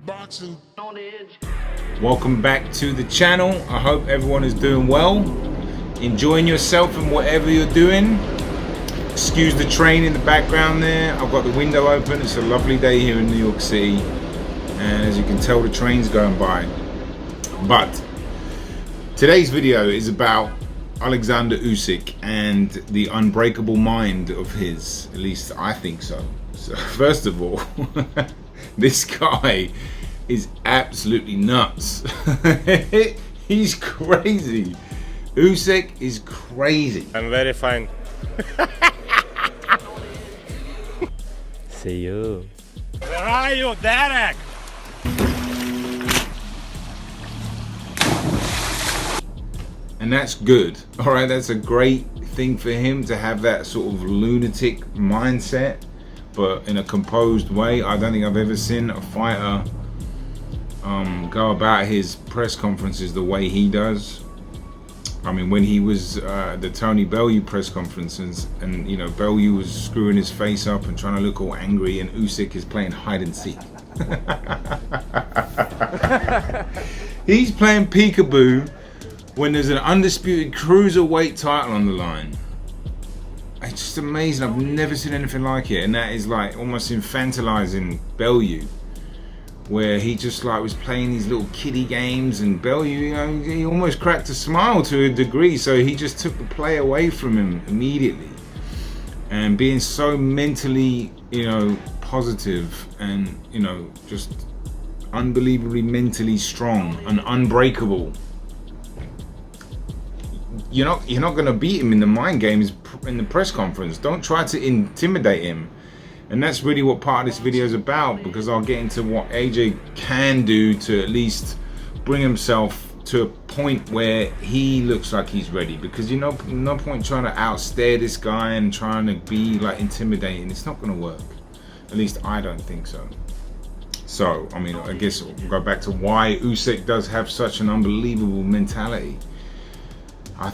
boxing. On edge. Welcome back to the channel. I hope everyone is doing well, enjoying yourself and whatever you're doing. Excuse the train in the background there. I've got the window open. It's a lovely day here in New York City, and as you can tell, the train's going by. But today's video is about Oleksander Usyk and the unbreakable mind of his. At least I think so. So first of all, this guy is absolutely nuts. He's crazy. Usyk is crazy. I'm very fine. See you. Where are you, Derek? And that's good. All right, that's a great thing for him to have that sort of lunatic mindset, but in a composed way. I don't think I've ever seen a fighter go about his press conferences the way he does. I mean, when he was the Tony Bellew press conferences, and you know, Bellew was screwing his face up and trying to look all angry, and Usyk is playing hide and seek. He's playing peekaboo when there's an undisputed cruiserweight title on the line. It's just amazing. I've never seen anything like it, and that is like almost infantilizing Bellew, where he just like was playing these little kiddie games, and Bellew, you know, he almost cracked a smile to a degree, so he just took the play away from him immediately. And being so mentally, you know, positive and, you know, just unbelievably mentally strong and unbreakable. You're not going to beat him in the mind games in the press conference. Don't try to intimidate him. And that's really what part of this video is about, because I'll get into what AJ can do to at least bring himself to a point where he looks like he's ready. Because you know, no point trying to outstare this guy and trying to be like intimidating. It's not going to work. At least I don't think so. So, I mean, I guess we'll go back to why Usyk does have such an unbelievable mentality. I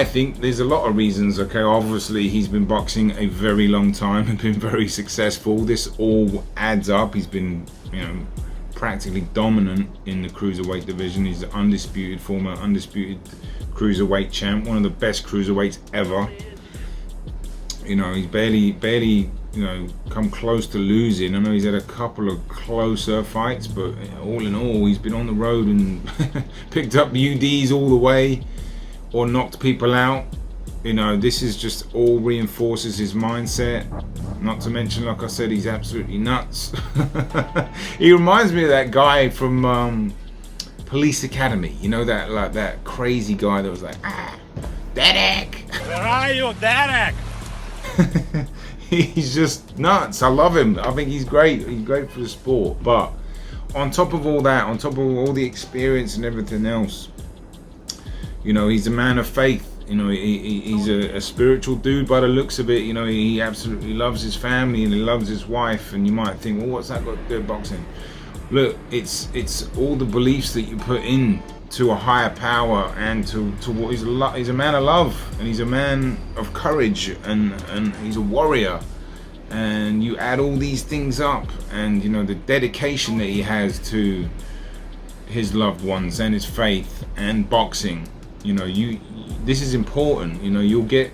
think there's a lot of reasons. Okay, obviously he's been boxing a very long time and been very successful. This all adds up. He's been, you know, practically dominant in the cruiserweight division. He's the former undisputed cruiserweight champ, one of the best cruiserweights ever. You know, he's barely, you know, come close to losing. I know he's had a couple of closer fights, but all in all, he's been on the road and picked up UDs all the way, or knocked people out. You know, this is just all reinforces his mindset. Not to mention, like I said, he's absolutely nuts. He reminds me of that guy from Police Academy. You know, that like that crazy guy that was like, Derek. Where are you, Derek? He's just nuts. I love him. I think he's great. He's great for the sport. But on top of all that, on top of all the experience and everything else, you know, he's a man of faith. You know, he's a spiritual dude by the looks of it. You know, he absolutely loves his family and he loves his wife. And you might think, well, what's that got to do with boxing? Look, it's all the beliefs that you put in to a higher power and to what he's a man of love, and he's a man of courage, and he's a warrior. And you add all these things up, and you know, the dedication that he has to his loved ones and his faith and boxing. You know, this is important. You know, you'll get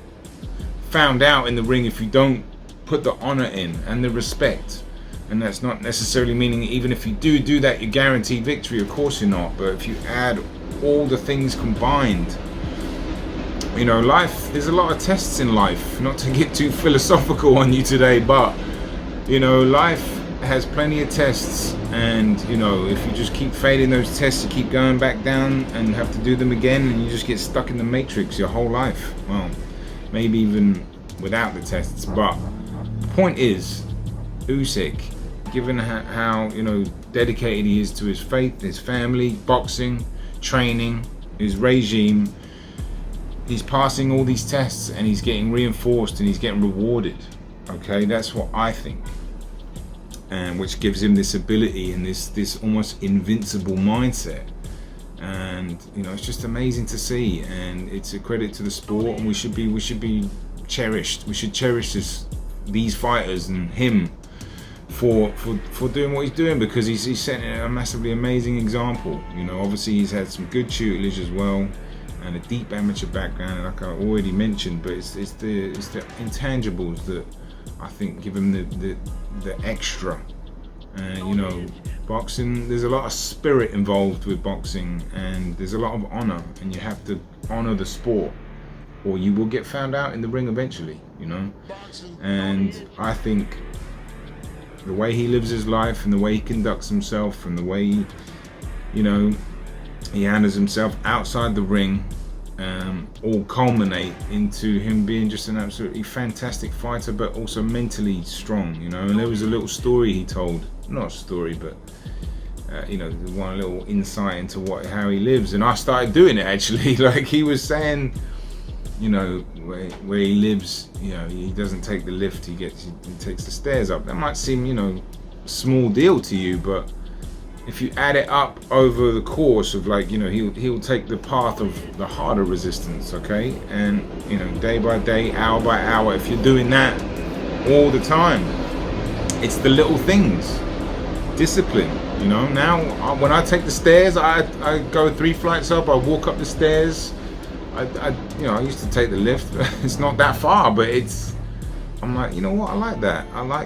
found out in the ring if you don't put the honor in and the respect. And that's not necessarily meaning even if you do that, you're guaranteed victory. Of course you're not. But if you add all the things combined, you know, life, there's a lot of tests in life. Not to get too philosophical on you today, but you know, life has plenty of tests, and you know, if you just keep failing those tests, you keep going back down and have to do them again, and you just get stuck in the matrix your whole life. Well, maybe even without the tests. But the point is, Usyk, given how you know, dedicated he is to his faith, his family, boxing, training, his regime, he's passing all these tests and he's getting reinforced and he's getting rewarded. Okay, that's what I think. And which gives him this ability and this almost invincible mindset. And you know, it's just amazing to see, and it's a credit to the sport, and we should be cherished. We should cherish these fighters and him for doing what he's doing, because he's setting a massively amazing example. You know, obviously he's had some good tutelage as well, and a deep amateur background, like I already mentioned. But it's the intangibles that I think give him the extra. You know, boxing, there's a lot of spirit involved with boxing, and there's a lot of honor, and you have to honor the sport, or you will get found out in the ring eventually. You know, and I think the way he lives his life, and the way he conducts himself, and the way he, you know, he handles himself outside the ring, all culminate into him being just an absolutely fantastic fighter, but also mentally strong. You know, and there was a little story he told, not a story, but you know, one little insight into how he lives, and I started doing it actually. Like he was saying, you know, where he lives, you know, he doesn't take the lift, he takes the stairs up. That might seem, you know, a small deal to you, but if you add it up over the course of, like, you know, he'll take the path of the harder resistance, okay? And, you know, day by day, hour by hour, if you're doing that all the time, it's the little things. Discipline, you know. Now, when I take the stairs, I go 3 flights up, I walk up the stairs. You know, I used to take the lift. It's not that far, but I'm like, you know what, I like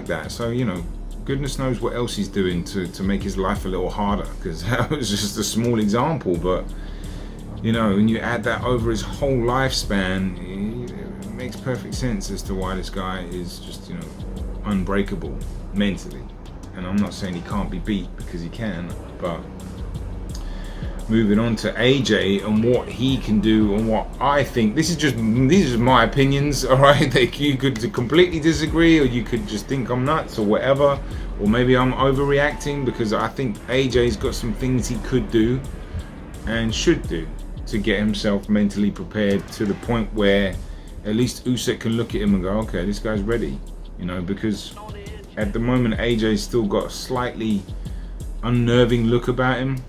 that. So, you know, goodness knows what else he's doing to make his life a little harder, because that was just a small example. But, you know, when you add that over his whole lifespan, it makes perfect sense as to why this guy is just, you know, unbreakable mentally. And I'm not saying he can't be beat, because he can, but moving on to AJ and what he can do, and what I think, these are my opinions, all right? You could completely disagree, or you could just think I'm nuts or whatever, or maybe I'm overreacting, because I think AJ's got some things he could do and should do to get himself mentally prepared to the point where at least Usyk can look at him and go, okay, this guy's ready, you know, because at the moment AJ's still got a slightly unnerving look about him.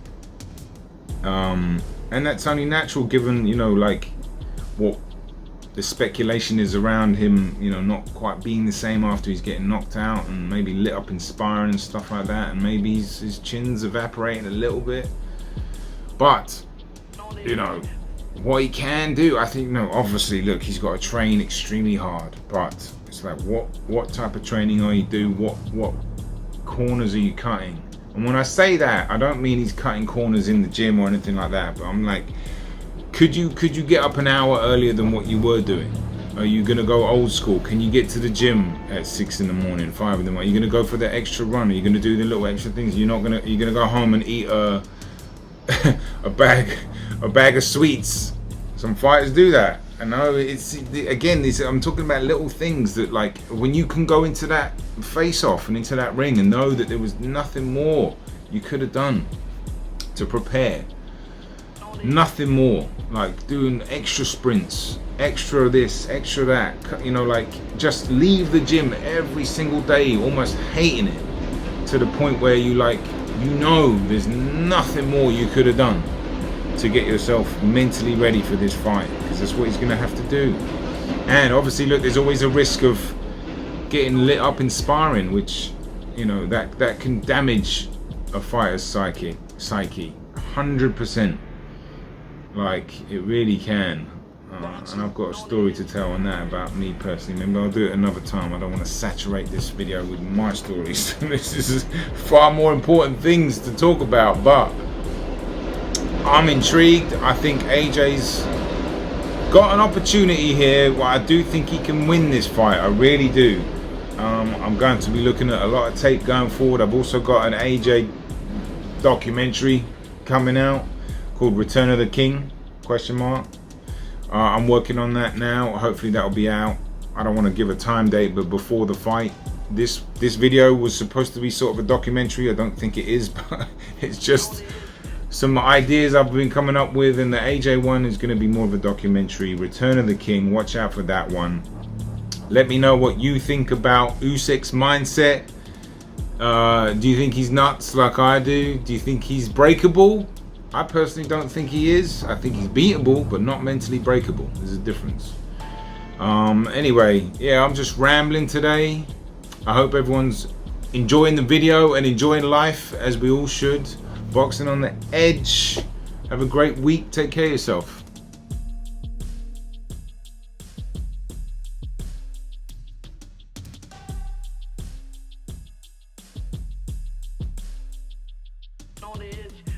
And that's only natural, given, you know, like what the speculation is around him, you know, not quite being the same after he's getting knocked out, and maybe lit up in sparring and stuff like that, and maybe his chin's evaporating a little bit. But, you know, what he can do, I think, no, obviously, look, he's got to train extremely hard, but it's like, what type of training are you doing? What corners are you cutting? And when I say that, I don't mean he's cutting corners in the gym or anything like that, but I'm like, could you get up an hour earlier than what you were doing? Are you gonna go old school? Can you get to the gym at 6 in the morning, 5 in the morning? Are you gonna go for the extra run? Are you gonna do the little extra things? You're gonna go home and eat a bag of sweets. Some fighters do that. I know, it's, again, I'm talking about little things that, like, when you can go into that face-off and into that ring and know that there was nothing more you could have done to prepare, nothing more, like doing extra sprints, extra this, extra that, you know, like just leave the gym every single day almost hating it, to the point where you, like, you know, there's nothing more you could have done to get yourself mentally ready for this fight, because that's what he's going to have to do. And obviously, look, there's always a risk of getting lit up in sparring, which, you know, that can damage a fighter's psyche 100%. Like, it really can. And I've got a story to tell on that about me personally. Maybe I'll do it another time. I don't want to saturate this video with my stories. This is far more important things to talk about, but I'm intrigued. I think AJ's got an opportunity here. Well, I do think he can win this fight. I really do. I'm going to be looking at a lot of tape going forward. I've also got an AJ documentary coming out called Return of the King, ? I'm working on that now. Hopefully that'll be out. I don't want to give a time date, but before the fight. This video was supposed to be sort of a documentary. I don't think it is, but it's just some ideas I've been coming up with, and the AJ one is going to be more of a documentary. Return of the King, watch out for that one. Let me know what you think about Usyk's mindset. Do you think he's nuts like I do? Do you think he's breakable? I personally don't think he is. I think he's beatable, but not mentally breakable. There's a difference. Anyway, yeah, I'm just rambling today. I hope everyone's enjoying the video and enjoying life as we all should. Boxing on the edge. Have a great week. Take care of yourself. On the edge.